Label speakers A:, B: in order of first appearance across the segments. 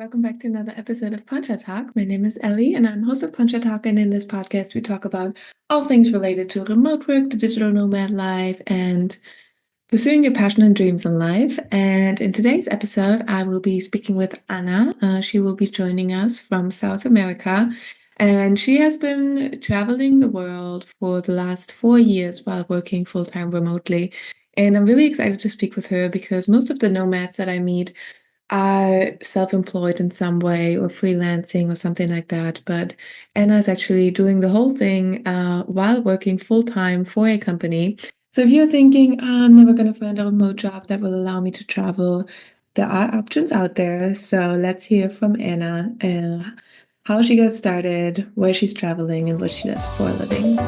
A: Welcome back to another episode of Poncha Talk. My name is Ellie, and I'm host of Poncha Talk. And in this podcast, we talk about all things related to remote work, the digital nomad life, and pursuing your passion and dreams in life. And in today's episode, I will be speaking with Anna. She will be joining us from South America, and she has been traveling the world for the last 4 years while working full-time remotely. And I'm really excited to speak with her because most of the nomads that I meet are self-employed in some way or freelancing or something like that. But Anna is actually doing the whole thing while working full-time for a company. So if you're thinking, I'm never going to find a remote job that will allow me to travel, there are options out there. So let's hear from Anna, how she got started, where she's traveling, and what she does for a living.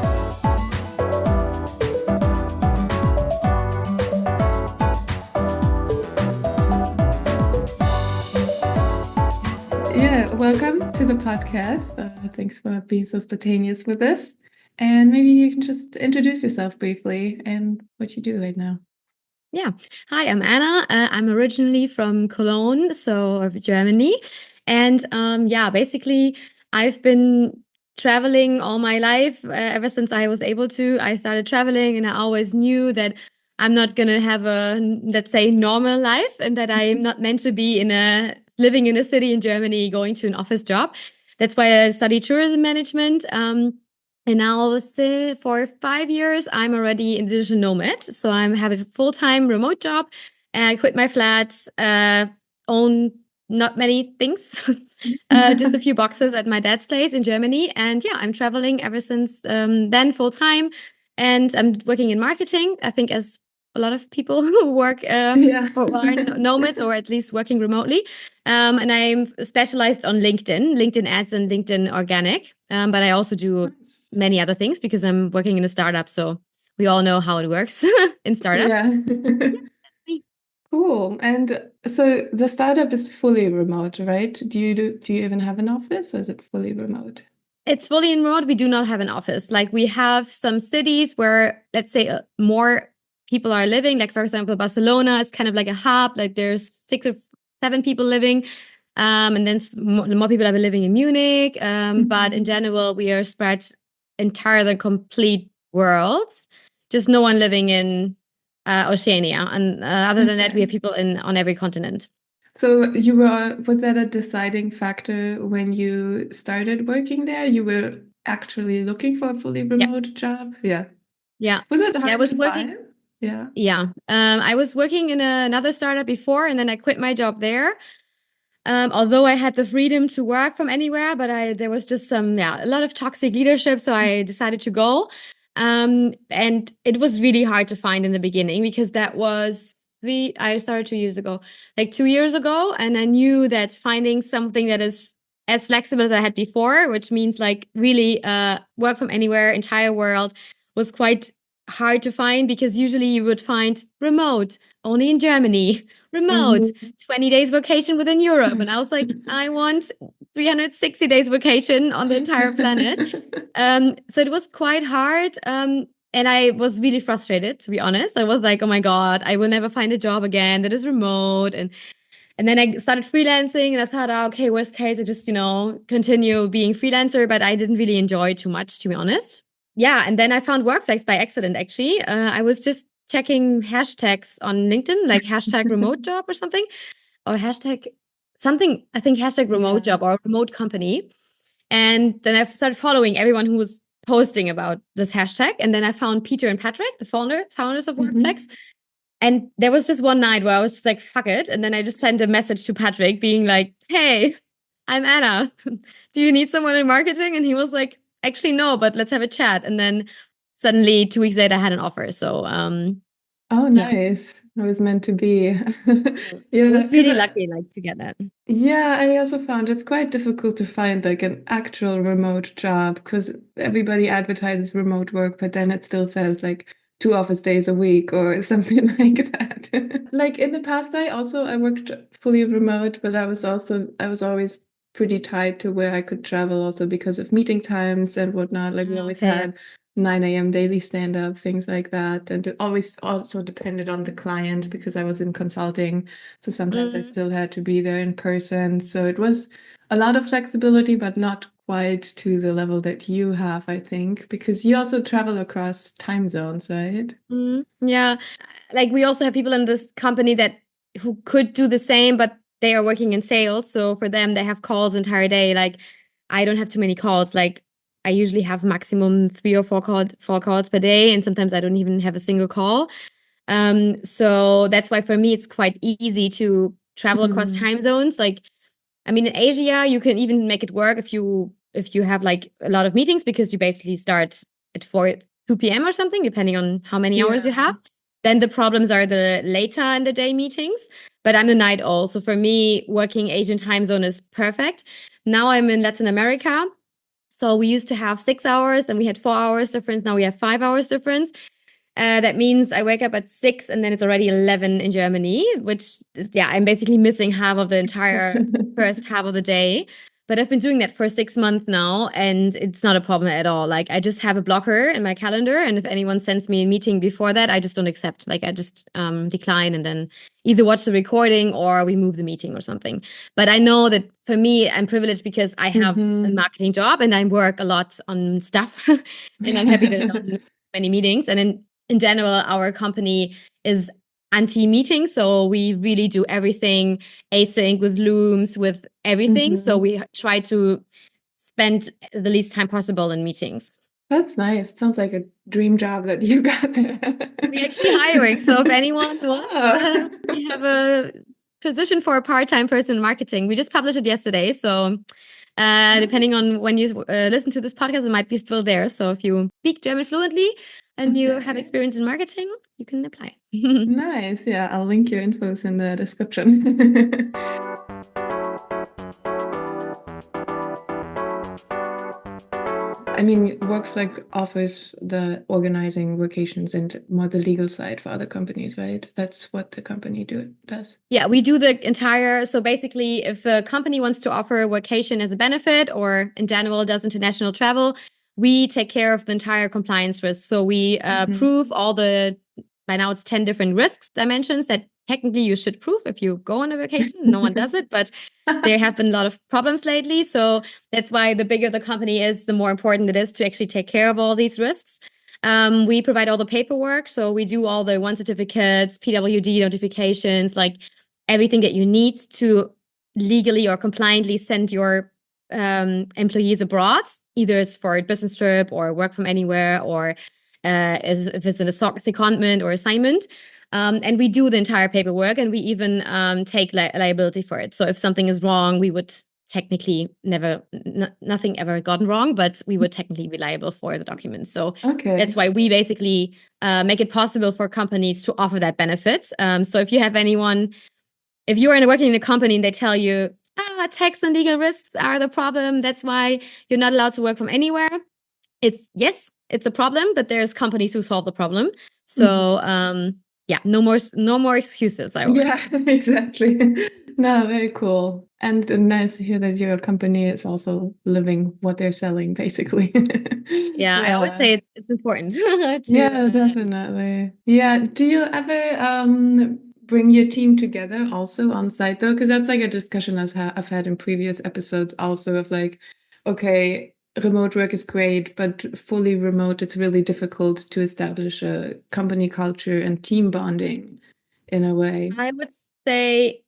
A: Yeah, welcome to the podcast. Thanks for being so spontaneous with this. And maybe you can just introduce yourself briefly and what you do right now.
B: Yeah. Hi, I'm Anna. I'm originally from Cologne, so Germany. And basically, I've been traveling all my life ever since I was able to. I started traveling, and I always knew that I'm not going to have a, let's say, normal life, and that I'm not meant to be living in a city in Germany, going to an office job. That's why I studied tourism management. And now, still for 5 years, I'm already in digital nomad. So I'm having a full-time remote job. And I quit my flats, own not many things, just a few boxes at my dad's place in Germany. And yeah, I'm traveling ever since then full-time. And I'm working in marketing, I think, as a lot of people who work or are nomads or at least working remotely. And I'm specialized on LinkedIn ads and LinkedIn organic. But I also do many other things because I'm working in a startup. So we all know how it works in startups.
A: Yeah. Cool. And so the startup is fully remote, right? Do you even have an office, or is it fully remote?
B: It's fully remote. We do not have an office. Like, we have some cities where, let's say, more people are living. Like, for example, Barcelona is kind of like a hub. Like, there's 6 or 7 people living. And then more people are living in Munich. But in general, we are spread entire the complete world. Just no one living in Oceania. And other than that, we have people on every continent.
A: So was that a deciding factor when you started working there? You were actually looking for a fully remote job? Yeah.
B: Yeah.
A: Was it hard
B: I was
A: to
B: working.
A: find? Yeah.
B: Yeah. I was working in another startup before, and then I quit my job there. Although I had the freedom to work from anywhere, but there was just a lot of toxic leadership. So I decided to go. And it was really hard to find in the beginning because I started 2 years ago, like 2 years ago. And I knew that finding something that is as flexible as I had before, which means like really work from anywhere, entire world, was quite hard to find, because usually you would find remote only in Germany, remote 20 days vacation within Europe. And I was like, I want 360 days vacation on the entire planet. So it was quite hard. And I was really frustrated, to be honest. I was like, oh my God, I will never find a job again that is remote. And then I started freelancing, and I thought, okay, worst case, I just, continue being freelancer. But I didn't really enjoy it too much, to be honest. Yeah. And then I found WorkFlex by accident, actually. I was just checking hashtags on LinkedIn, like hashtag remote job or something, or hashtag something, I think hashtag remote job or remote company. And then I started following everyone who was posting about this hashtag. And then I found Peter and Patrick, the founders of WorkFlex. And there was just one night where I was just like, fuck it. And then I just sent a message to Patrick being like, hey, I'm Anna. Do you need someone in marketing? And he was like, actually, no, but let's have a chat. And then suddenly 2 weeks later, I had an offer. So,
A: oh, nice. It was meant to be.
B: I was really lucky, to get that.
A: Yeah, I also found it's quite difficult to find like an actual remote job, because everybody advertises remote work, but then it still says like 2 office days a week or something like that. Like in the past, I worked fully remote, but I was always pretty tied to where I could travel, also because of meeting times and whatnot. Like we always had 9 a.m. daily stand-up, things like that. And it always also depended on the client because I was in consulting. So sometimes I still had to be there in person. So it was a lot of flexibility, but not quite to the level that you have, I think, because you also travel across time zones, right?
B: Yeah. Like we also have people in this company who could do the same, but they are working in sales. So for them, they have calls the entire day. Like I don't have too many calls. Like I usually have maximum 3 or 4 calls per day. And sometimes I don't even have a single call. So that's why for me, it's quite easy to travel across time zones. Like, I mean, in Asia, you can even make it work if you have like a lot of meetings because you basically start at 2 p.m. or something, depending on how many hours you have. Then the problems are the later in the day meetings. But I'm the night owl. So for me, working Asian time zone is perfect. Now I'm in Latin America. So we used to have 6 hours, then we had 4 hours difference. Now we have 5 hours difference. That means I wake up at 6 and then it's already 11 in Germany, which is, I'm basically missing half of the entire first half of the day. But I've been doing that for 6 months now, and it's not a problem at all. Like I just have a blocker in my calendar, and if anyone sends me a meeting before that, I just don't accept. Like I just decline, and then either watch the recording or we move the meeting or something. But I know that for me, I'm privileged because I have a marketing job and I work a lot on stuff, and I'm happy that I don't have many meetings. And in general, our company is anti-meeting. So we really do everything async with Looms, with everything. So we try to spend the least time possible in meetings.
A: That's nice. It sounds like a dream job that you got there.
B: We actually hiring. So if anyone wants, we have a position for a part-time person in marketing. We just published it yesterday. So depending on when you listen to this podcast, it might be still there. So if you speak German fluently and you have experience in marketing, you can apply.
A: Nice. Yeah, I'll link your infos in the description. I mean, WorkFlex offers the organizing vacations and more the legal side for other companies, right? That's what the company does.
B: Yeah, we do the entire. So basically, if a company wants to offer a vacation as a benefit or in general does international travel, we take care of the entire compliance risk. So we prove all the, by now it's 10 different risks dimensions that technically you should prove if you go on a vacation. No one does it, but there have been a lot of problems lately. So that's why the bigger the company is, the more important it is to actually take care of all these risks. We provide all the paperwork. So we do all the one certificates, PWD notifications, like everything that you need to legally or compliantly send your employees abroad, either it's for a business trip or work from anywhere, or if it's in a secondment or assignment. And we do the entire paperwork, and we even take liability for it. So if something is wrong, we would technically nothing ever gotten wrong, but we would technically be liable for the documents. So that's why we basically make it possible for companies to offer that benefit. So if you have anyone, if you are working in a company and they tell you, tax and legal risks are the problem, that's why you're not allowed to work from anywhere. It's a problem, but there's companies who solve the problem. So no more excuses. I always say.
A: Exactly. No, very cool. And nice to hear that your company is also living what they're selling, basically.
B: Yeah, I always say it's important.
A: Yeah, definitely. Yeah. Do you ever bring your team together also on site though? Because that's like a discussion I've had in previous episodes also of like, okay, remote work is great, but fully remote, it's really difficult to establish a company culture and team bonding in a way.
B: I would say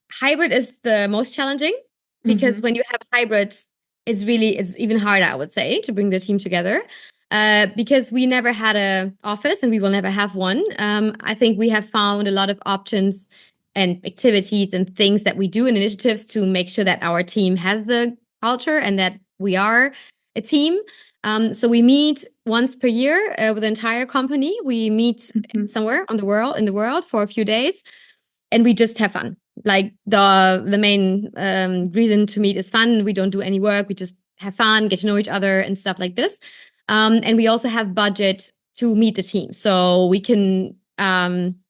B: hybrid is the most challenging because when you have hybrid, it's even harder, I would say, to bring the team together. Because we never had an office and we will never have one. I think we have found a lot of options and activities and things that we do and initiatives to make sure that our team has the culture and that we are a team. So we meet once per year with the entire company. We meet somewhere in the world for a few days, and we just have fun. Like the main reason to meet is fun. We don't do any work. We just have fun, get to know each other and stuff like this. And we also have budget to meet the team. So we can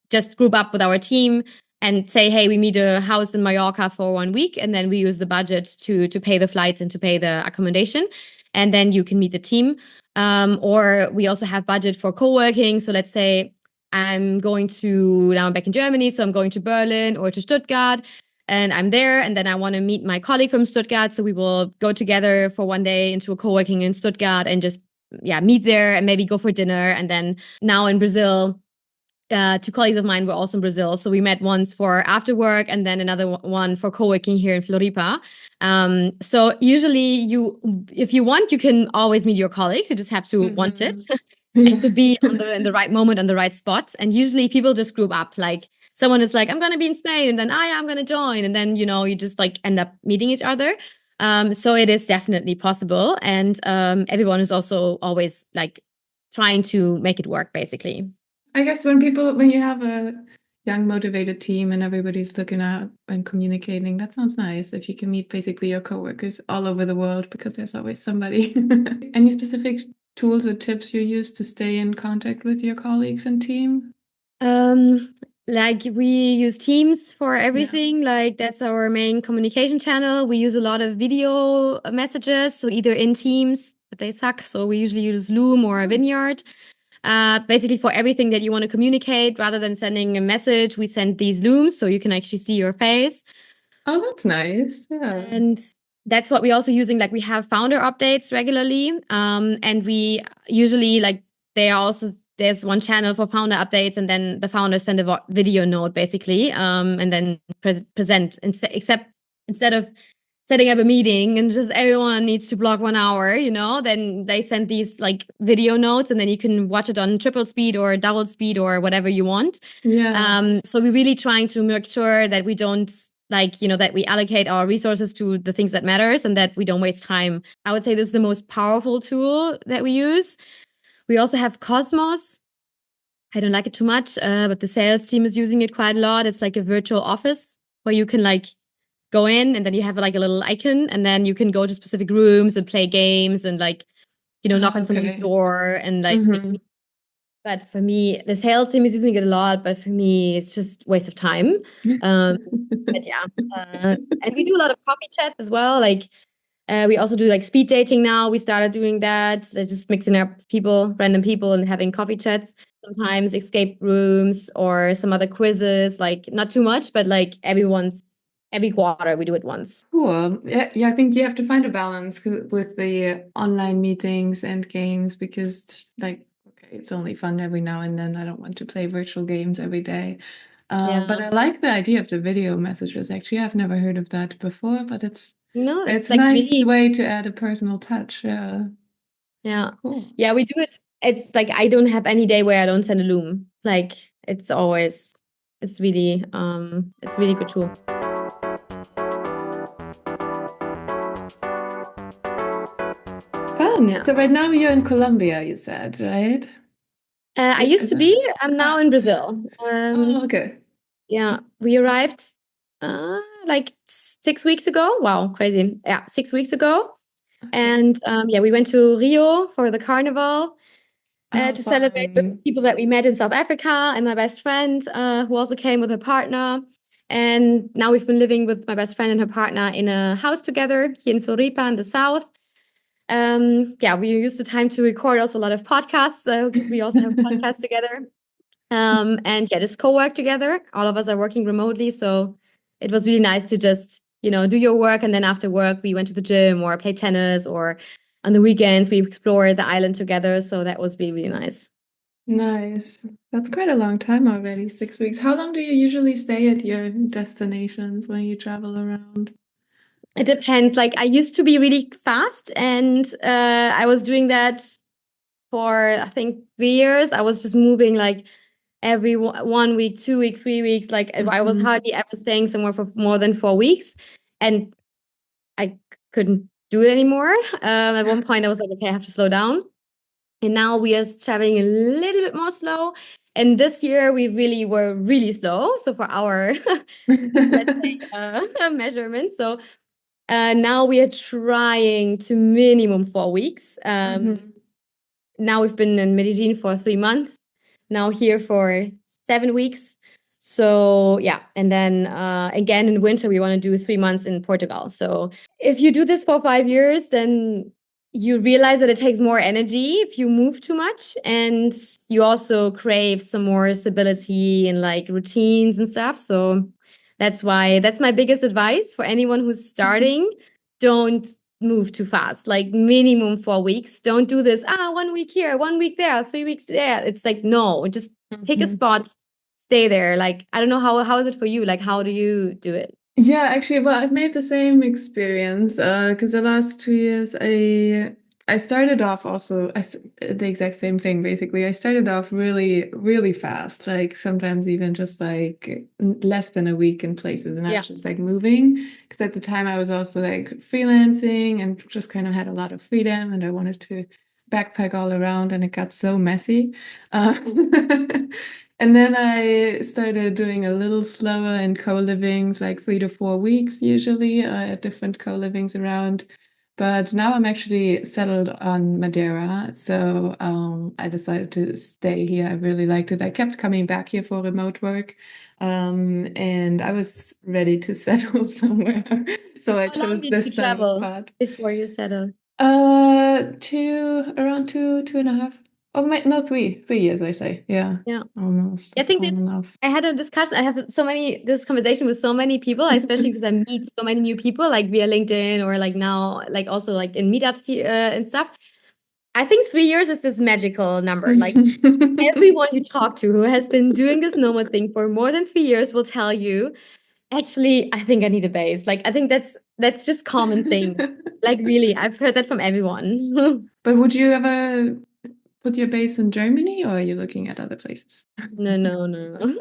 B: just group up with our team and say, hey, we meet a house in Mallorca for 1 week. And then we use the budget to pay the flights and to pay the accommodation. and then you can meet the team. Or we also have budget for co-working. So let's say now I'm back in Germany, so I'm going to Berlin or to Stuttgart, and I'm there, and then I want to meet my colleague from Stuttgart. So we will go together for one day into a co-working in Stuttgart and just meet there and maybe go for dinner. And then now in Brazil, two colleagues of mine were also in Brazil. So we met once for after work and then another one for co-working here in Floripa. So usually if you want, you can always meet your colleagues. You just have to want it and to be in the right moment, on the right spot. And usually people just group up. Like someone is like, I'm going to be in Spain, and then I'm going to join. And then, you just like end up meeting each other. So it is definitely possible. And everyone is also always like trying to make it work, basically.
A: I guess when you have a young, motivated team and everybody's looking out and communicating, that sounds nice. If you can meet basically your coworkers all over the world, because there's always somebody. Any specific tools or tips you use to stay in contact with your colleagues and team?
B: Like we use Teams for everything.
A: Yeah.
B: Like that's our main communication channel. We use a lot of video messages, so either in Teams, but they suck. So we usually use Loom or a Vineyard. Basically for everything that you want to communicate, rather than sending a message, we send these Looms so you can actually see your face.
A: Oh, that's nice. Yeah.
B: And that's what we're also using. Like we have founder updates regularly. And we usually there's one channel for founder updates, and then the founders send a video note basically, and then present. Except instead of setting up a meeting and just everyone needs to block 1 hour, then they send these like video notes, and then you can watch it on triple speed or double speed or whatever you want.
A: Yeah.
B: So we're really trying to make sure that we don't that we allocate our resources to the things that matters and that we don't waste time. I would say this is the most powerful tool that we use. We also have Cosmos. I don't like it too much, but the sales team is using it quite a lot. It's like a virtual office where you can like go in, and then you have like a little icon, and then you can go to specific rooms and play games and like, knock on somebody's door and like. But for me, the sales team is using it a lot, but for me, it's just waste of time. But yeah, and we do a lot of coffee chats as well. Like we also do like speed dating now. We started doing that. They're just mixing up random people, and having coffee chats. Sometimes escape rooms or some other quizzes. Like not too much, but like every quarter we do it once.
A: Cool. Yeah, I think you have to find a balance with the online meetings and games, because like, okay, it's only fun every now and then. I don't want to play virtual games every day. But I like the idea of the video messages. Actually, I've never heard of that before, but it's
B: it's
A: a
B: like
A: nice
B: really
A: way to add a personal touch. Yeah.
B: Yeah.
A: Cool.
B: Yeah, we do it. It's like I don't have any day where I don't send a Loom. Like it's really good tool.
A: Fun. Yeah. So right now you're in Colombia, you said, right?
B: I used to be. I'm now in Brazil.
A: Okay.
B: Yeah, we arrived like 6 weeks ago. Wow, crazy. Yeah, 6 weeks ago. And we went to Rio for the carnival to celebrate with the people that we met in South Africa, and my best friend who also came with her partner. And now we've been living with my best friend and her partner in a house together here in Floripa in the south. We use the time to record also a lot of podcasts. We also have podcasts together. Just co-work together. All of us are working remotely, so it was really nice to just, do your work, and then after work we went to the gym or play tennis, or on the weekends we explored the island together. So that was really, really nice.
A: Nice. That's quite a long time already, 6 weeks. How long do you usually stay at your destinations when you travel around?
B: It depends. Like I used to be really fast, and I was doing that for I think 3 years. I was just moving like every 1 week, 2 weeks, 3 weeks. Like I was hardly ever staying somewhere for more than 4 weeks, and I couldn't do it anymore. At one point I was like, okay, I have to slow down. And now we are traveling a little bit more slow. And this year we really were really slow. So for our let's say measurement. So now we are trying to minimum 4 weeks. Now we've been in Medellin for 3 months. Now here for 7 weeks. So yeah, and then again in winter we want to do 3 months in Portugal. So if you do this for 5 years, then you realize that it takes more energy if you move too much, and you also crave some more stability and like routines and stuff. So that's my biggest advice for anyone who's starting. Don't move too fast, like minimum 4 weeks. Don't do this 1 week here, 1 week there, 3 weeks there. It's like, no, just pick a spot, stay there. Like, I don't know, how is it for you? Like, how do you do it?
A: Yeah, actually, well, I've made the same experience because the last 2 years I started off also the exact same thing basically. I started off really, really fast, like sometimes even just like less than a week in places, and I was just like moving because at the time I was also like freelancing and just kind of had a lot of freedom, and I wanted to backpack all around, and it got so messy. Uh, And then I started doing a little slower in co-livings, like 3 to 4 weeks usually, at different co-livings around. But now I'm actually settled on Madeira, so I decided to stay here. I really liked it. I kept coming back here for remote work, and I was ready to settle somewhere. So I
B: How long
A: chose
B: did you
A: this
B: travel
A: spot.
B: before you settled?
A: Around 2.5. Oh, no, 3 years, I say. Yeah,
B: Yeah.
A: almost
B: I think
A: on and off.
B: I had a discussion. I have this conversation with so many people, especially because I meet so many new people, like via LinkedIn or like now, like also like in meetups and stuff. I think 3 years is this magical number. Like everyone you talk to who has been doing this nomad thing for more than 3 years will tell you, actually, I think I need a base. Like I think that's just common thing. Like really, I've heard that from everyone.
A: But would you ever put your base in Germany, or are you looking at other places?
B: No, no, no, no.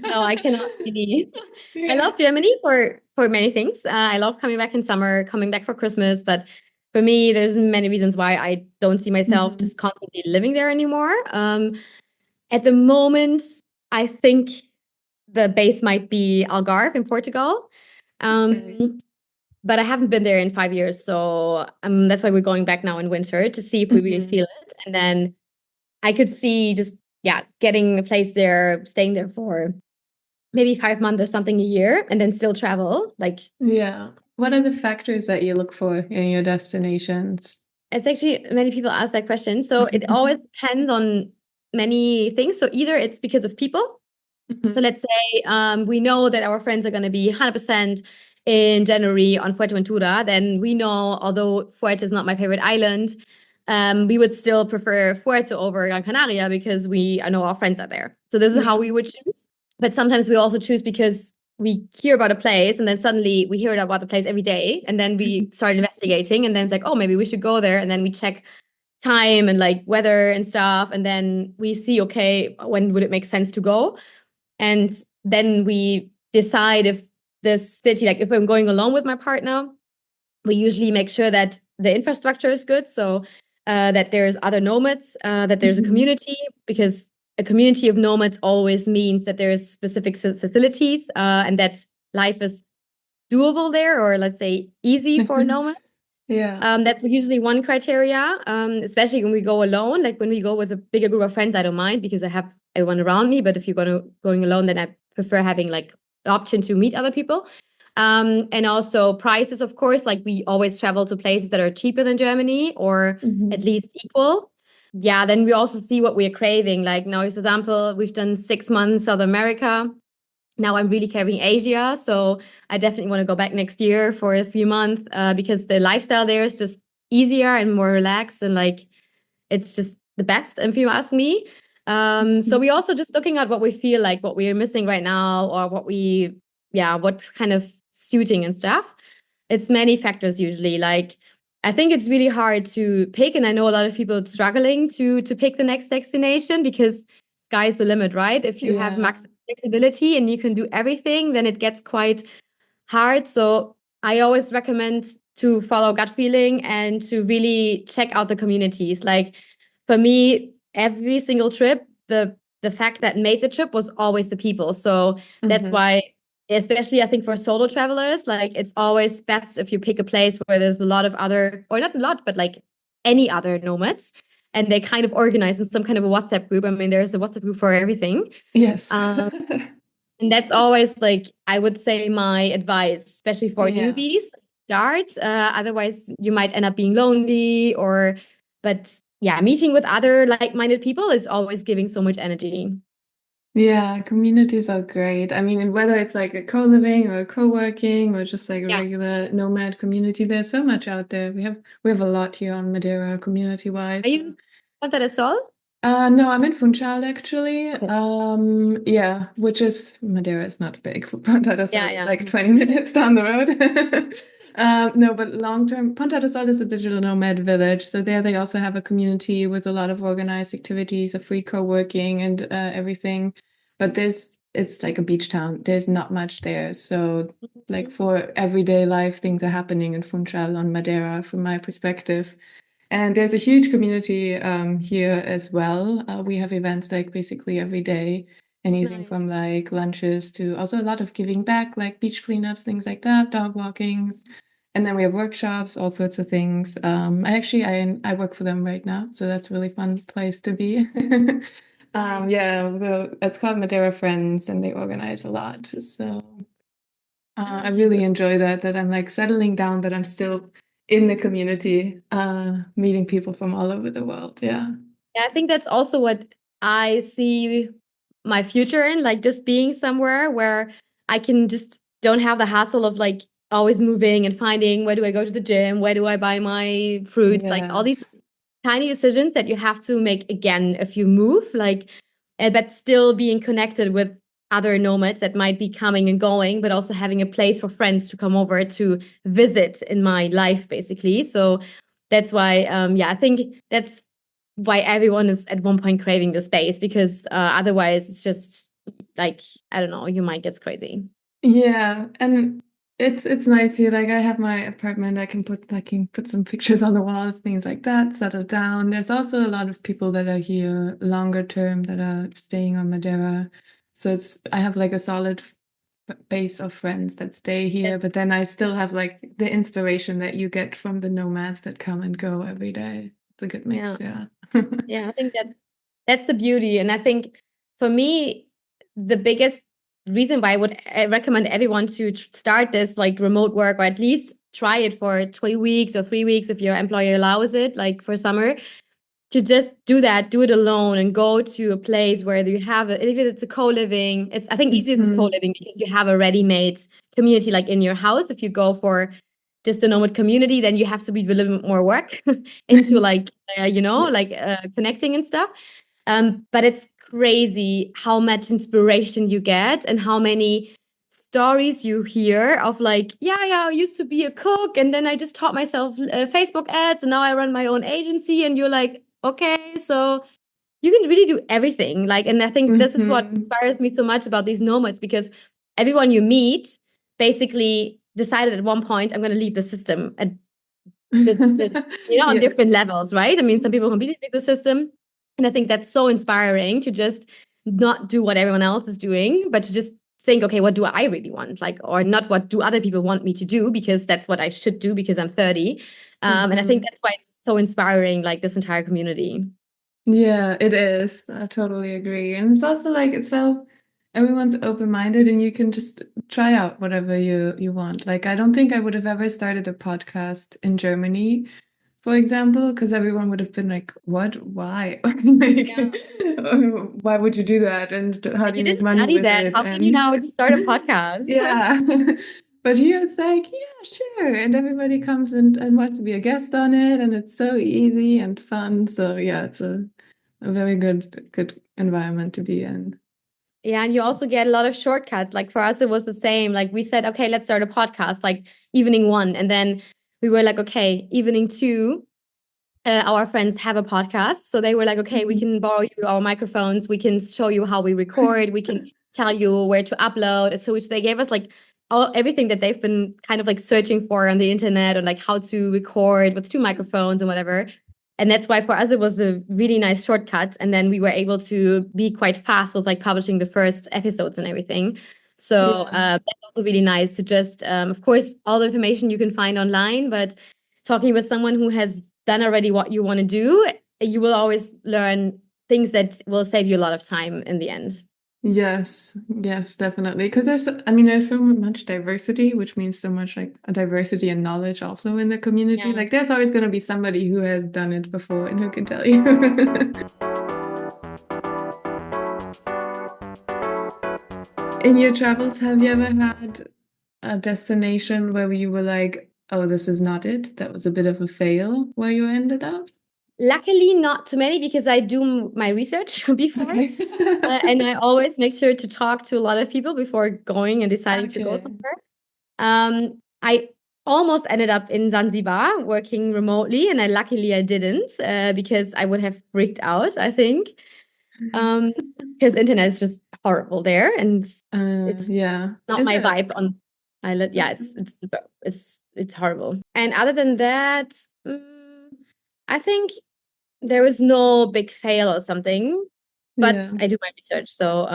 B: No, I cannot really. I
A: Yeah.
B: love Germany for many things. I love coming back in summer, coming back for Christmas, but for me, there's many reasons why I don't see myself
A: Mhm.
B: just constantly living there anymore. At the moment, I think the base might be Algarve in Portugal.
A: Okay.
B: Um, but I haven't been there in 5 years, so that's why we're going back now in winter to see if we really
A: Mhm.
B: feel it. And then I could see just, yeah, getting a place there, staying there for maybe 5 months or something a year, and then still travel. Like,
A: Yeah. What are the factors that you look for in your destinations?
B: it's actually many people ask that question. So it always depends on many things. So either it's because of people. So
A: Mhm.
B: let's say we know that our friends are going to be 100% in January on Fuerteventura. Then we know, although Fuerte is not my favorite island, we would still prefer Fuerte over Gran Canaria because I know our friends are there. So this is how
A: Yeah.
B: we would choose. But sometimes we also choose because we hear about a place and then suddenly we hear about the place every day. And then we start investigating and then it's like, oh, maybe we should go there. And then we check time and like weather and stuff. And then we see, okay, when would it make sense to go? And then we decide if the city, like if I'm going alone with my partner, we usually make sure that the infrastructure is good. So that there's other nomads, that there's a
A: Mhm.
B: community, because a community of nomads always means that there's specific facilities and that life is doable there, or let's say easy for nomads.
A: Yeah.
B: That's usually one criteria, especially when we go alone. Like when we go with a bigger group of friends, I don't mind because I have everyone around me. But if you're going alone, then I prefer having like the option to meet other people. And also prices, of course, like we always travel to places that are cheaper than Germany or at
A: Mhm.
B: least equal. Yeah, then we also see what we're craving. Like now, for example, we've done 6 months South America. Now I'm really craving Asia, so I definitely want to go back next year for a few months because the lifestyle there is just easier and more relaxed, and like it's just the best, if you ask me. So we also just looking at what we feel like, what we're missing right now, or what's kind of suiting and stuff. It's many factors usually. Like I think it's really hard to pick, and I know a lot of people struggling to pick the next destination because sky's the limit, right? If you have
A: Yeah.
B: max flexibility and you can do everything, then it gets quite hard. So I always recommend to follow gut feeling and to really check out the communities. Like for me, every single trip, the fact that made the trip was always the people. So that's
A: Mhm.
B: why, especially I think for solo travelers, like it's always best if you pick a place where there's a lot of other, or not a lot, but like any other nomads. And they kind of organize in some kind of a WhatsApp group. I mean, there's a WhatsApp group for everything.
A: Yes.
B: Um, and that's always like, I would say my advice, especially for
A: Yeah.
B: newbies. start. Otherwise, you might end up being lonely but yeah, meeting with other like-minded people is always giving so much energy.
A: Yeah, communities are great. I mean, whether it's like a co-living or a co-working or just like a
B: Yeah.
A: regular nomad community, there's so much out there. We have a lot here on Madeira community-wise.
B: Are you Ponta del Sol?
A: No, I'm in Funchal actually.
B: Okay.
A: Yeah, which is Madeira is not big. Ponta do Sol
B: Yeah,
A: is
B: yeah.
A: like 20 minutes down the road. No, but long term, Ponta do Sol is a digital nomad village. So there they also have a community with a lot of organized activities, a free co-working and everything. But it's like a beach town. There's not much there. So like for everyday life, things are happening in Funchal on Madeira from my perspective. And there's a huge community here as well. We have events like basically every day, anything
B: Nice.
A: from like lunches to also a lot of giving back, like beach cleanups, things like that, dog walkings. And then we have workshops, all sorts of things. I work for them right now, so that's a really fun place to be. Yeah, well, it's called Madeira Friends, and they organize a lot. So I
B: Nice.
A: really enjoy that I'm like settling down, but I'm still in the community, meeting people from all over the world. Yeah.
B: Yeah, I think that's also what I see my future in, like just being somewhere where I can just don't have the hassle of like always moving and finding where do I go to the gym, where do I buy my fruits, like all
A: Yes.
B: these tiny decisions that you have to make again if you move, like, but still being connected with other nomads that might be coming and going, but also having a place for friends to come over to visit in my life, basically. So that's why, yeah, I think that's why everyone is at one point craving the space because otherwise it's just like, I don't know, you might get crazy.
A: Yeah, and it's nice here. Like I have my apartment, I can put some pictures on the walls, things like that, settle down. There's also a lot of people that are here longer term that are staying on Madeira. So I have like a solid base of friends that stay here,
B: That's,
A: but then I still have like the inspiration that you get from the nomads that come and go every day. It's a good mix,
B: yeah.
A: yeah.
B: Yeah, I think that's the beauty. And I think for me, the biggest reason why I recommend everyone to start this like remote work or at least try it for 2 weeks or 3 weeks if your employer allows it, like for summer, to just do that, do it alone and go to a place where you have if it's a co-living, it's I think easiest is
A: Mhm.
B: co-living because you have a ready-made community like in your house. If you go for just a nomad community, then you have to be a little bit more work into like
A: Yeah.
B: like connecting and stuff. But it's crazy how much inspiration you get and how many stories you hear of like, yeah, I used to be a cook and then I just taught myself Facebook ads and now I run my own agency. And you're like, okay, so you can really do everything. Like, and I think this is what
A: Mhm.
B: inspires me so much about these nomads because everyone you meet basically decided at one point, I'm going to leave the system at on
A: Yes.
B: different levels, right? I mean, some people completely leave the system. And I think that's so inspiring to just not do what everyone else is doing, but to just think, okay, what do I really want? Like, or not what do other people want me to do because that's what I should do because I'm 30. And I think
A: Mhm.
B: that's why it's so inspiring, like this entire community.
A: Yeah, it is. I totally agree. And it's also like it's so everyone's open-minded and you can just try out whatever you want. Like I don't think I would have ever started a podcast in Germany, for example, because everyone would have been like, "What? Why? Like,
B: Yeah.
A: why would you do that? And how
B: Like
A: do
B: you
A: you make
B: didn't
A: money
B: study
A: with
B: that.
A: it?"
B: How can you
A: And
B: now just start a podcast?
A: yeah. But here it's like, yeah, sure. And everybody comes and wants to be a guest on it, and it's so easy and fun. So yeah, it's a very good environment to be in.
B: Yeah, and you also get a lot of shortcuts. Like for us, it was the same. Like we said, okay, let's start a podcast, like evening one. And then we were like, okay, evening two, our friends have a podcast. So they were like, okay, we
A: Mhm.
B: can borrow you our microphones. We can show you how we record. We can tell you where to upload. So which they gave us like everything that they've been kind of like searching for on the internet and like how to record with two microphones and whatever. And that's why for us it was a really nice shortcut. And then we were able to be quite fast with like publishing the first episodes and everything. So
A: Yeah.
B: that's also really nice to just, of course, all the information you can find online, but talking with someone who has done already what you want to do, you will always learn things that will save you a lot of time in the end.
A: Yes, yes, definitely. Because there's so much diversity, which means so much like a diversity and knowledge also in the community.
B: Yeah.
A: Like there's always going to be somebody who has done it before and who can tell you. In your travels, have you ever had a destination where you were like, oh, this is not it? That was a bit of a fail where you ended up?
B: Luckily, not too many because I do my research before.
A: Okay.
B: And I always make sure to talk to a lot of people before going and deciding to go
A: Okay.
B: somewhere. I almost ended up in Zanzibar working remotely, and luckily I didn't because I would have freaked out, I think. Because internet is just horrible there, and it's
A: Yeah.
B: not
A: Is
B: my
A: it?
B: vibe on island. Yeah, it's horrible. And other than that, I think there was no big fail or something, but
A: Yeah.
B: I do my research, so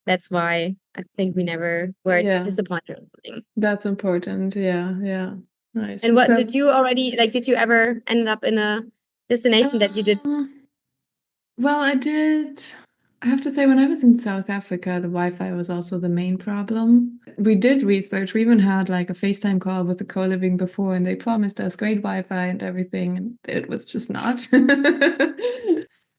B: that's why I think we never were
A: Yeah.
B: disappointed or something.
A: That's important. Yeah. Yeah. Nice.
B: And what did
A: So,
B: you already like? Did you ever end up in a destination that you did?
A: um, well, I did. I have to say, when I was in South Africa, the Wi-Fi was also the main problem. We did research. We even had like a FaceTime call with the co-living before, and they promised us great Wi-Fi and everything, and it was just not.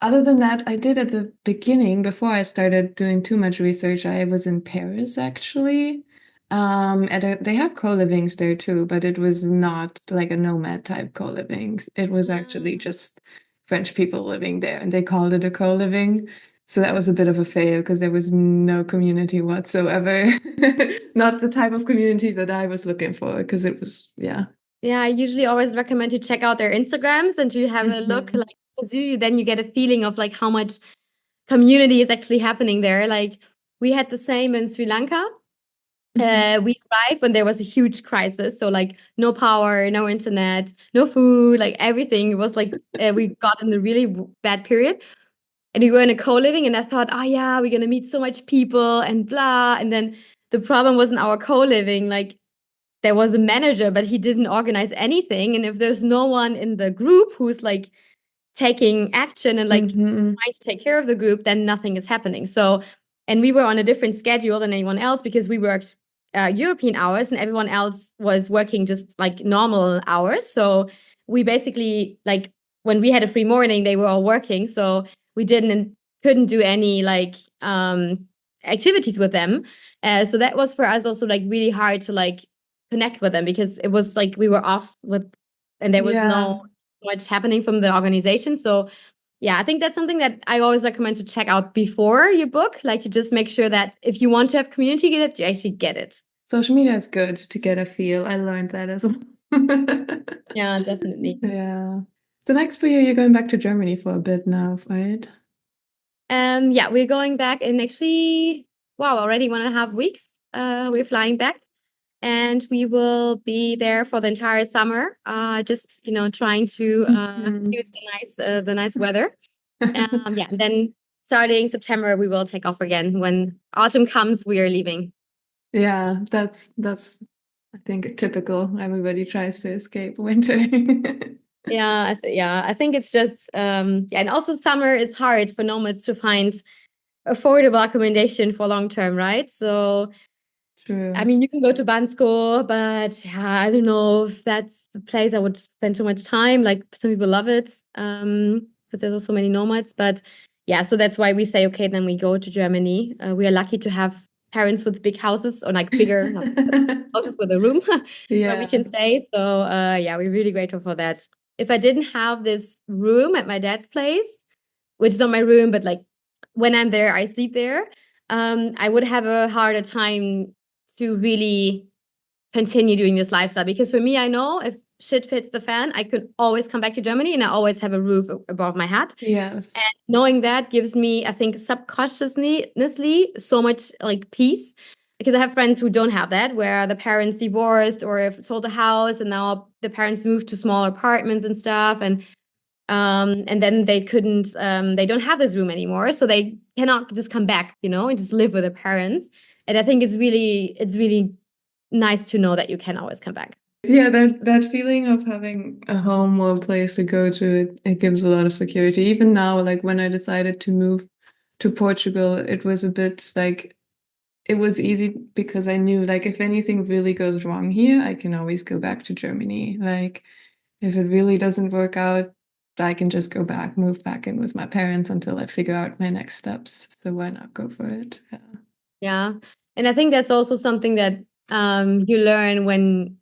A: Other than that, I did at the beginning, before I started doing too much research, I was in Paris actually. They have co-livings there too, but it was not like a nomad type co-living. It was actually just French people living there, and they called it a co-living. So that was a bit of a fail because there was no community whatsoever. Not the type of community that I was looking for because it was, yeah.
B: Yeah, I usually always recommend to check out their Instagrams and to have a look,
A: Mhm.
B: like, 'cause then you get a feeling of like how much community is actually happening there. Like we had the same in Sri Lanka.
A: Mhm.
B: We arrived when there was a huge crisis. So like no power, no internet, no food, like everything. It was like we got in a really bad period. And we were in a co-living, and I thought, oh yeah, we're gonna meet so much people and blah. And then the problem wasn't our co-living. Like there was a manager, but he didn't organize anything. And if there's no one in the group who's like taking action and like
A: Mhm.
B: trying to take care of the group, then nothing is happening. So, and we were on a different schedule than anyone else because we worked European hours and everyone else was working just like normal hours. So we basically like when we had a free morning, they were all working. So we couldn't do any like activities with them. So that was for us also like really hard to like connect with them because it was like we were off with and there was
A: Yeah.
B: no much happening from the organization. So yeah, I think that's something that I always recommend to check out before you book. Like to just make sure that if you want to have community, that you actually get it.
A: Social media is good to get a feel. I learned that as well.
B: Yeah, definitely.
A: Yeah. So next for you, you're going back to Germany for a bit now, right?
B: Yeah, we're going back in actually, wow, already 1.5 weeks. We're flying back and we will be there for the entire summer. Just, trying to
A: Mhm.
B: use the nice weather. Yeah, and then starting September, we will take off again. When autumn comes, we are leaving.
A: Yeah, that's I think typical. Everybody tries to escape winter.
B: Yeah, I think it's just yeah, and also summer is hard for nomads to find affordable accommodation for long term, right? So I
A: True.
B: mean, you can go to Bansko, but yeah, I don't know if that's the place I would spend too much time. Like some people love it, because there's also many nomads. But yeah, so that's why we say, okay, then we go to Germany. We are lucky to have parents with big houses or like bigger, not houses with a room where we
A: Yeah.
B: can stay. So yeah, we're really grateful for that. If I didn't have this room at my dad's place, which is not my room, but like when I'm there, I sleep there. I would have a harder time to really continue doing this lifestyle because for me, I know if shit hits the fan, I could always come back to Germany and I always have a roof above my head.
A: Yes.
B: And knowing that gives me, I think, subconsciously so much like peace because I have friends who don't have that, where the parents divorced or have sold a house and now the parents moved to small apartments and stuff. And then they don't have this room anymore. So they cannot just come back, and just live with their parents. And I think it's really nice to know that you can always come back.
A: Yeah, that feeling of having a home or a place to go to, it gives a lot of security. Even now, like when I decided to move to Portugal, it was a bit like, it was easy because I knew like if anything really goes wrong here, I can always go back to Germany. Like if it really doesn't work out, I can just go back, move back in with my parents until I figure out my next steps. So why not go for it? Yeah.
B: Yeah. And I think that's also something that you learn when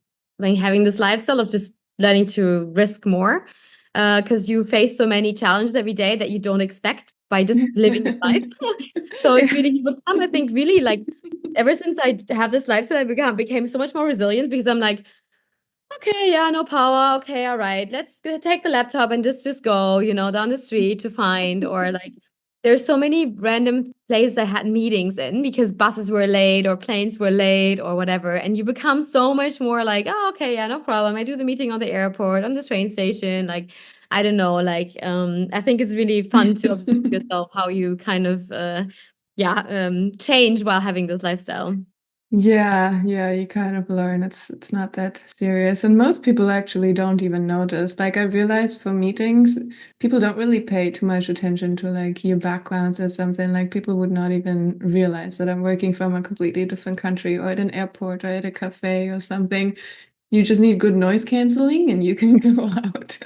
B: having this lifestyle of just learning to risk more. Because you face so many challenges every day that you don't expect by just living your life. So it's really you become, I think, really like ever since I have this lifestyle, became so much more resilient because I'm like, okay, yeah, no power. Okay, all right. Let's take the laptop and just go, down the street to find, or like there's so many random places I had meetings in because buses were late or planes were late or whatever. And you become so much more like, oh, okay, yeah, no problem. I do the meeting on the airport, on the train station. Like, I don't know. Like, I think it's really fun to observe yourself how you kind of, change while having this lifestyle.
A: Yeah, you kind of learn it's not that serious. And most people actually don't even notice. Like I realized for meetings, people don't really pay too much attention to like your backgrounds or something. Like people would not even realize that I'm working from a completely different country or at an airport or at a cafe or something. You just need good noise canceling and you can go out.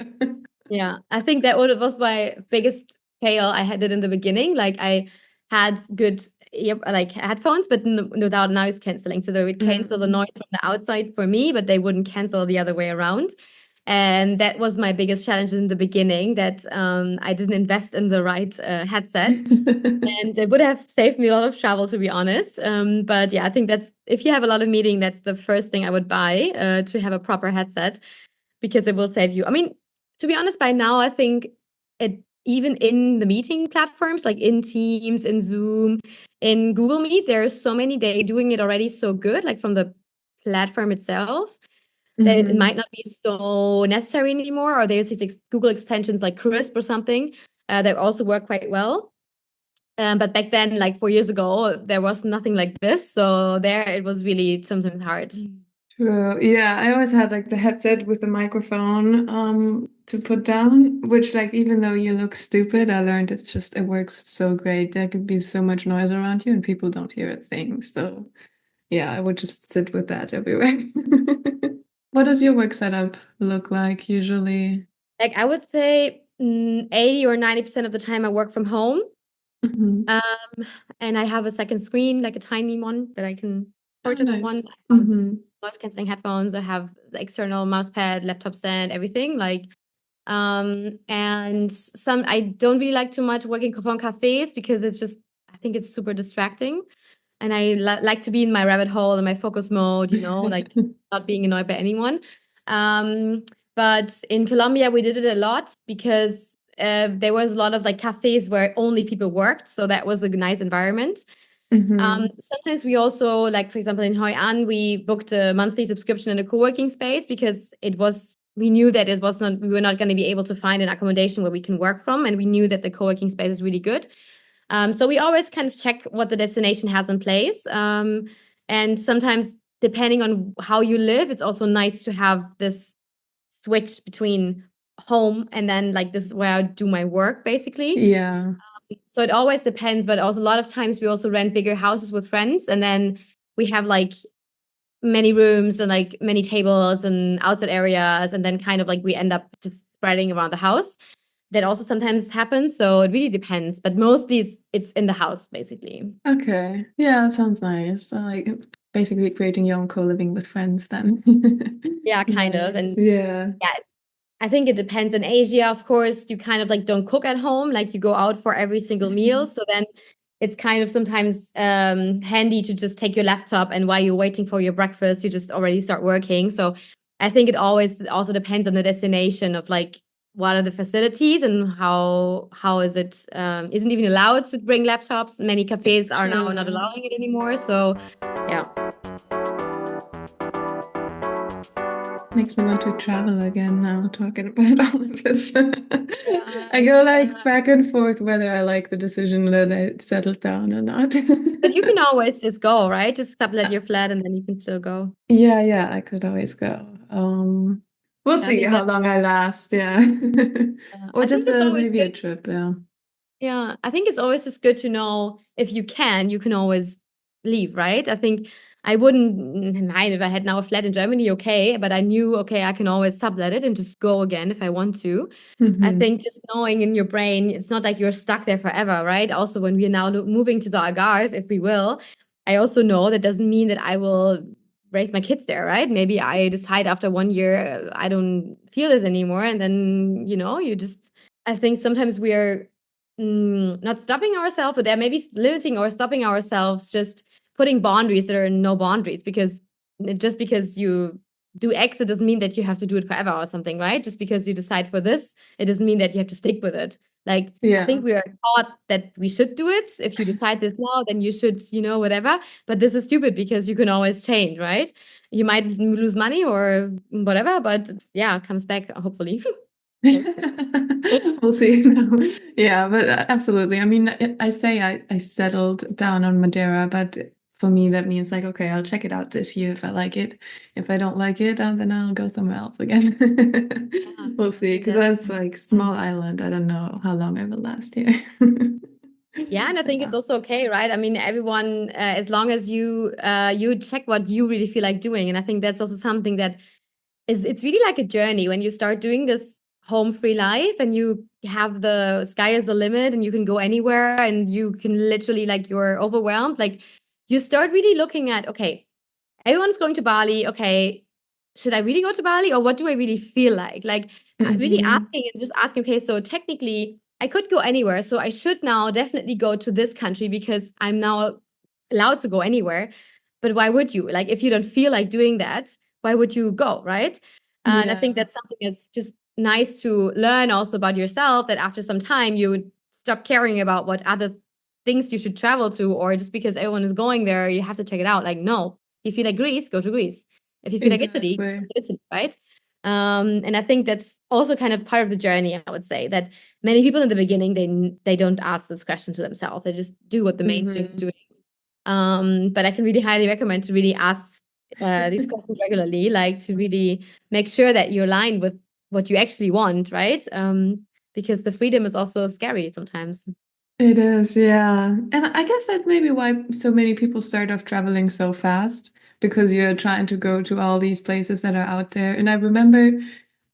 B: Yeah, I think that was my biggest fail I had it in the beginning. Like I had good like headphones, but without noise canceling. So they would cancel the noise from the outside for me, but they wouldn't cancel the other way around. And that was my biggest challenge in the beginning, that I didn't invest in the right headset. And it would have saved me a lot of travel, to be honest. But yeah, I think that's if you have a lot of meeting, that's the first thing I would buy to have a proper headset because it will save you. I mean, to be honest, by now, I think it even in the meeting platforms like in Teams, in Zoom, in Google Meet, there's so many they doing it already so good, like from the platform itself, that it might not be so necessary anymore. Or there's these Google extensions like Crisp or something that also work quite well. But back then, like 4 years ago, there was nothing like this. So there it was really sometimes hard.
A: True. Yeah, I always had like the headset with the microphone to put down, which like even though you look stupid, I learned it works so great. There could be so much noise around you and people don't hear a thing. So yeah, I would just sit with that everywhere. What does your work setup look like usually?
B: Like I would say 80 or 90% of the time I work from home.
A: Mhm.
B: And I have a second screen, like a tiny one that I can
A: Oh,
B: portable one.
A: nice. Hmm.
B: Noise canceling headphones. I have the external mouse pad, laptop stand, everything. Like, and some I don't really like too much working from cafes because it's just I think it's super distracting, and I like to be in my rabbit hole and my focus mode. Like not being annoyed by anyone. But in Colombia, we did it a lot because there was a lot of like cafes where only people worked, so that was a nice environment. Sometimes we also, like for example, in Hoi An, we booked a monthly subscription in a co-working space because we knew that we were not going to be able to find an accommodation where we can work from, and we knew that the co-working space is really good. So we always kind of check what the destination has in place. And sometimes, depending on how you live, it's also nice to have this switch between home and then like this is where I do my work basically.
A: Yeah.
B: So it always depends, but also a lot of times we also rent bigger houses with friends, and then we have like many rooms and like many tables and outside areas, and then kind of like we end up just spreading around the house. That also sometimes happens, so it really depends, but mostly it's in the house basically.
A: Okay. Yeah, that sounds nice. So, like basically creating your own co-living with friends then.
B: Yeah, kind of.
A: Nice.
B: And
A: Yeah.
B: yeah, I think it depends. In Asia, of course, you kind of like don't cook at home, like you go out for every single meal. So then it's kind of sometimes handy to just take your laptop and while you're waiting for your breakfast, you just already start working. So I think it always also depends on the destination of like what are the facilities and how is it isn't even allowed to bring laptops. Many cafes are now not
A: True.
B: allowing it anymore. So yeah.
A: Makes me want to travel again now, talking about all of this.
B: Yeah.
A: I go like back and forth whether I like the decision that I settled down or not.
B: But you can always just go, right? Just sublet your flat and then you can still go.
A: Yeah, I could always go. We'll
B: Yeah, I
A: see
B: think
A: how
B: that
A: long I last, yeah. Or
B: I think
A: just
B: it's always
A: maybe a
B: good.
A: trip, yeah.
B: Yeah, I think it's always just good to know if you can always leave, right? I think I wouldn't mind if I had now a flat in Germany, okay, but I knew, okay, I can always sublet it and just go again if I want to. I
A: Hmm.
B: think just knowing in your brain, it's not like you're stuck there forever, right? Also, when we are now moving to the Algarve, if we will, I also know that doesn't mean that I will raise my kids there, right? Maybe I decide after 1 year, I don't feel this anymore. And then, you just, I think sometimes we are not stopping ourselves, but there maybe limiting or stopping ourselves, just putting boundaries that are no boundaries because just because you do X, it doesn't mean that you have to do it forever or something, right? Just because you decide for this, it doesn't mean that you have to stick with it. Like, I
A: Yeah.
B: think we are taught that we should do it. If you decide this now, then you should, whatever. But this is stupid because you can always change, right? You might lose money or whatever, but yeah, it comes back, hopefully.
A: We'll see. No. Yeah, but absolutely. I mean, I say I settled down on Madeira, but for me, that means like, okay, I'll check it out this year if I like it. If I don't like it, then I'll go somewhere else again.
B: Yeah,
A: We'll
B: I
A: see,
B: think
A: because
B: that's
A: that's like small island. I don't know how long I will last here.
B: yeah, and I think
A: Yeah.
B: it's also okay, right? I mean, everyone, as long as you check what you really feel like doing, and I think that's also something that it's really like a journey when you start doing this home free life and you have the sky is the limit and you can go anywhere and you can literally like you're overwhelmed. Like you start really looking at, okay, everyone's going to Bali. Okay, should I really go to Bali or what do I really feel like? Like really
A: Hmm.
B: asking and just asking, okay, so technically I could go anywhere. So I should now definitely go to this country because I'm now allowed to go anywhere. But why would you? Like if you don't feel like doing that, why would you go, right? And I think
A: Yeah.
B: that's something that's just nice to learn also about yourself that after some time you would stop caring about what other things you should travel to or just because everyone is going there, you have to check it out. Like, no, if you feel like Greece, go to Greece. If you feel like Italy, go
A: Exactly.
B: to Italy, right? And I think that's also kind of part of the journey, I would say, that many people in the beginning, they don't ask this question to themselves. They just do what the mainstream is
A: Hmm.
B: doing. But I can really highly recommend to really ask these questions regularly, like to really make sure that you're aligned with what you actually want, right? Because the freedom is also scary sometimes.
A: It is, yeah. And I guess that's maybe why so many people start off traveling so fast, because you're trying to go to all these places that are out there. And I remember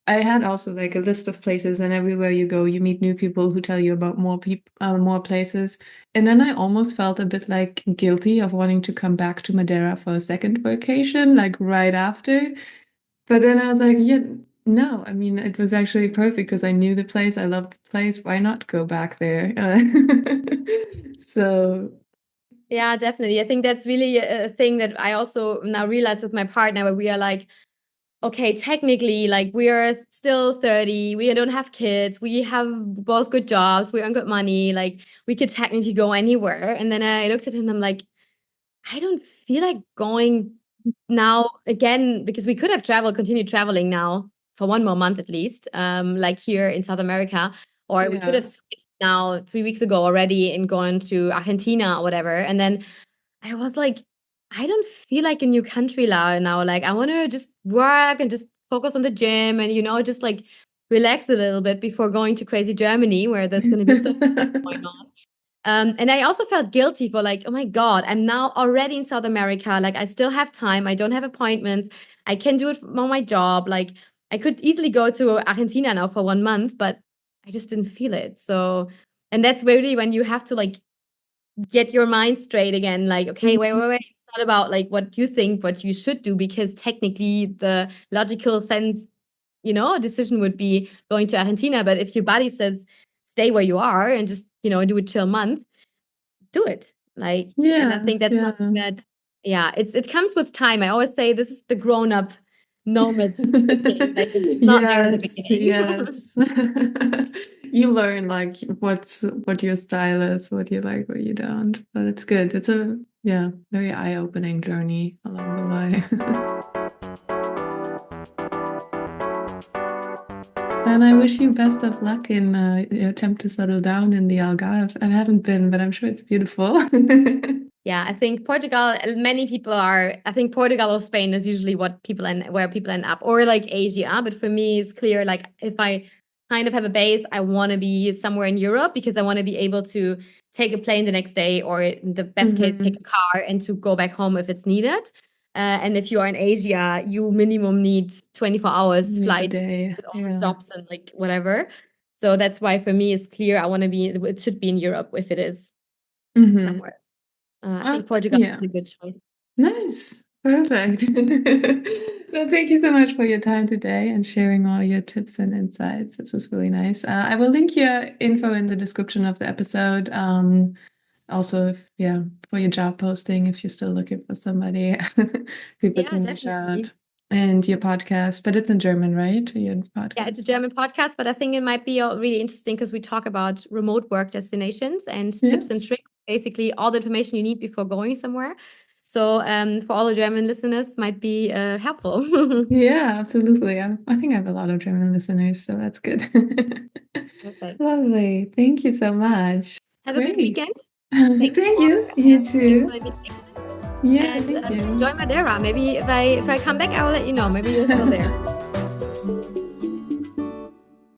A: I had also like a list of places, and everywhere you go, you meet new people who tell you about more people, more places. And then I almost felt a bit like guilty of wanting to come back to Madeira for a second vacation, like right after. But then I was like, yeah, no, I mean, it was actually perfect because I knew the place, I loved the place. Why not go back there? So,
B: Yeah, definitely. I think that's really a thing that I also now realize with my partner, where we are like, okay, technically, like we are still 30, we don't have kids, we have both good jobs, we earn good money, like we could technically go anywhere. And then I looked at him, I'm like, I don't feel like going now again because we could have continued traveling now for 1 more month at least, like here in South America, or we could
A: yeah.
B: have switched now 3 weeks ago already and gone to Argentina or whatever. And then I was like, I don't feel like a new country now. Like I want to just work and just focus on the gym and just like relax a little bit before going to crazy Germany where there's going to be so much stuff going on. And I also felt guilty for like, oh my God, I'm now already in South America. Like I still have time. I don't have appointments. I can do it on my job. Like I could easily go to Argentina now for 1 month, but I just didn't feel it. So, and that's really when you have to like get your mind straight again. Like, okay, wait. It's not about like what you think, what you should do, because technically the logical sense, decision would be going to Argentina. But if your body says stay where you are and just, do a chill month, do it. Like, and I
A: Yeah,
B: think that's
A: yeah.
B: something that, yeah, it comes with time. I always say this is the grown up nomad thinking. Like, it's not there in the
A: Yes, yes.
B: beginning.
A: You learn like what your style is, what you like, what you don't. But it's good. It's a, yeah, very eye-opening journey along the way. And I wish you best of luck in your attempt to settle down in the Algarve. I haven't been, but I'm sure it's beautiful.
B: Yeah, I think Portugal, many people are, I think Portugal or Spain is usually what people end, where people end up, or like Asia. But for me, it's clear, like if I kind of have a base, I want to be somewhere in Europe because I want to be able to take a plane the next day, or in the best case, take a car and to go back home if it's needed. And if you are in Asia, you minimum need 24 hours flight with all the stops and like whatever. So that's why for me it's clear I want to be, it should be in Europe if it is somewhere. I think Portugal is a good choice.
A: Nice. Perfect. Well, thank you so much for your time today and sharing all your tips and insights. This is really nice. I will link your info in the description of the episode. Also, for your job posting, if you're still looking for somebody, people can reach out. And your podcast, but it's in German, right? Your podcast.
B: Yeah, it's a German podcast, but I think it might be really interesting because we talk about remote work destinations and tips and tricks, basically all the information you need before going somewhere. So for all the German listeners, might be helpful.
A: Yeah, absolutely. I think I have a lot of German listeners, so that's good.
B: Perfect.
A: Lovely. Thank you so much.
B: Have a good weekend.
A: Thank you. You too.
B: Thanks for the invitation.
A: Yeah,
B: and
A: thank you.
B: Enjoy Madeira. Maybe if I come back, I will let you know. Maybe you're still there.